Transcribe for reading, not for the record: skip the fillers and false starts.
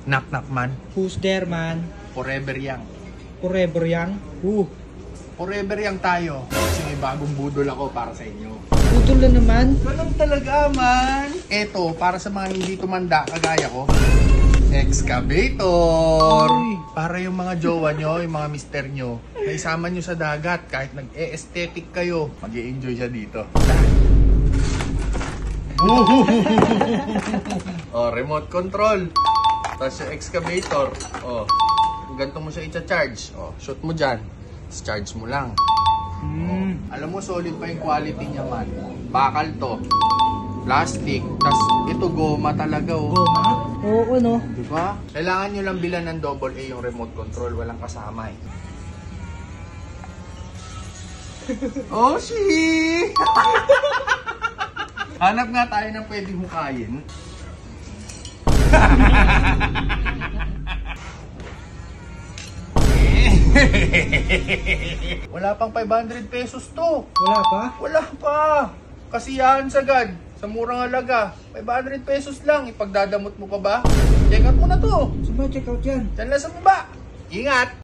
Knock knock man. Who's there, man? Forever young. Forever young? Who? Forever young tayo. Kasi may bagong budol ako para sa inyo. Budol na naman? Ganun talaga, man. Eto, para sa mga hindi tumanda kagaya ko. Excavator! Uy. Para yung mga jowa nyo, yung mga mister nyo, naisama nyo sa dagat. Kahit nag-e-aesthetic kayo, mag-e-enjoy siya dito. Oh, remote control. Tapos yung excavator. Oh, ganito mo siya i-charge. Oh, shoot mo dyan. Tapos charge mo lang. Oh, alam mo, solid pa yung quality niya, man. Bakal to. Plastic. Tapos ito goma talaga, oh. Goma? Oo, no? Diba? Kailangan nyo lang bilan ng AA yung remote control. Walang kasama eh. Oh, shit! Hanap nga tayo ng pwedeng hukayin. Wala pang 500 pesos to. Wala pa? Wala pa. Kasiyahan sagad. Sa murang halaga. 500 pesos lang. Ipagdadamot mo pa ba? Check out mo na to. Saan ba check out yan? Diyan lang sa baba. Ingat!